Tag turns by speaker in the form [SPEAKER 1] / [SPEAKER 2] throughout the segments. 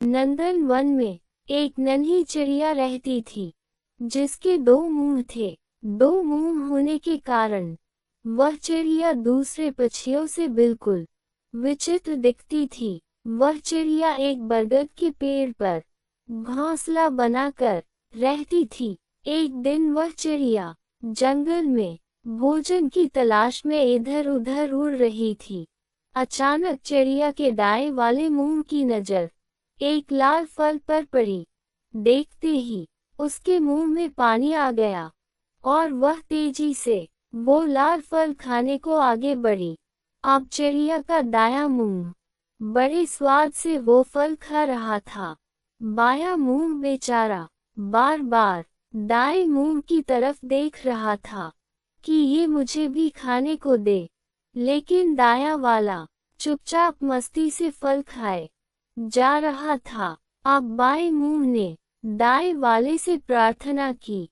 [SPEAKER 1] नंदन one में एक नन्ही चिड़िया रहती थी, जिसके दो मुंह थे। दो मुंह होने के कारण वह चिड़िया दूसरे पक्षियों से बिल्कुल विचित्र दिखती थी। वह चिड़िया एक बरगद के पेड़ पर घोंसला बनाकर रहती थी। एक दिन वह चिड़िया जंगल में भोजन की तलाश में इधर उधर उड़ रही थी। अचानक चिड़िया के दाएं वाले मुंह की नजर एक लाल फल पर पड़ी। देखते ही उसके मुंह में पानी आ गया और वह तेजी से वो लाल फल खाने को आगे बढ़ी। अब चिड़िया का दायां मुंह बड़े स्वाद से वो फल खा रहा था। बायां मुंह बेचारा बार बार दाएं मुंह की तरफ देख रहा था कि ये मुझे भी खाने को दे, लेकिन दायां वाला चुपचाप मस्ती से फल खाए जा रहा था। अब बाएं मुंह ने दाएं वाले से प्रार्थना की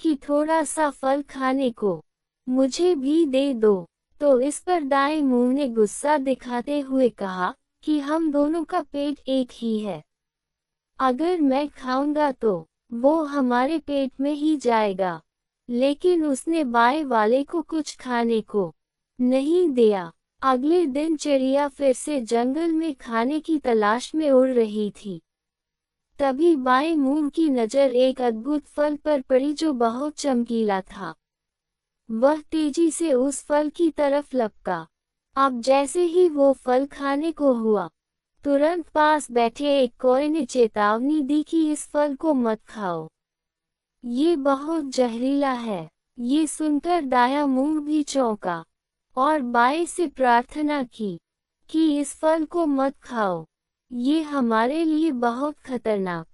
[SPEAKER 1] कि थोड़ा सा फल खाने को मुझे भी दे दो। तो इस पर दाएं मुंह ने गुस्सा दिखाते हुए कहा कि हम दोनों का पेट एक ही है, अगर मैं खाऊंगा तो वो हमारे पेट में ही जाएगा। लेकिन उसने बाएं वाले को कुछ खाने को नहीं दिया। अगले दिन चिड़िया फिर से जंगल में खाने की तलाश में उड़ रही थी। तभी बाएं मुंह की नजर एक अद्भुत फल पर पड़ी जो बहुत चमकीला था। वह तेजी से उस फल की तरफ लपका। अब जैसे ही वो फल खाने को हुआ, तुरंत पास बैठे एक कौवे ने चेतावनी दी कि इस फल को मत खाओ, ये बहुत जहरीला है। ये सुनकर दायां मुंह भी चौंका और बाएं से प्रार्थना की कि इस फल को मत खाओ, ये हमारे लिए बहुत खतरनाक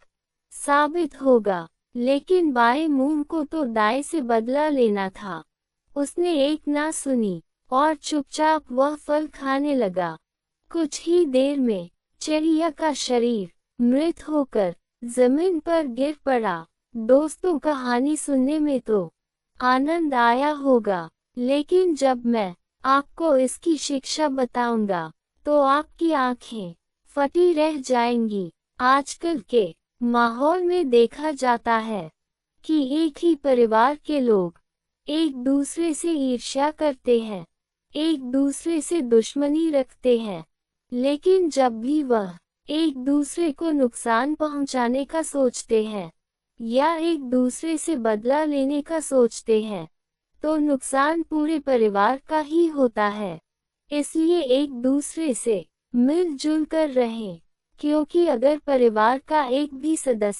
[SPEAKER 1] साबित होगा। लेकिन बाएं मुंह को तो दाएं से बदला लेना था। उसने एक ना सुनी और चुपचाप वह फल खाने लगा। कुछ ही देर में चिड़िया का शरीर मृत होकर जमीन पर गिर पड़ा। दोस्तों, कहानी सुनने में तो आनंद आया होगा, लेकिन जब मैं आपको इसकी शिक्षा बताऊंगा तो आपकी आंखें फटी रह जाएंगी। आजकल के माहौल में देखा जाता है कि एक ही परिवार के लोग एक दूसरे से ईर्ष्या करते हैं, एक दूसरे से दुश्मनी रखते हैं, लेकिन जब भी वह एक दूसरे को नुकसान पहुंचाने का सोचते हैं या एक दूसरे से बदला लेने का सोचते हैं, तो नुकसान पूरे परिवार का ही होता है। इसलिए एक दूसरे से मिलजुल कर रहें, क्योंकि अगर परिवार का एक भी सदस्य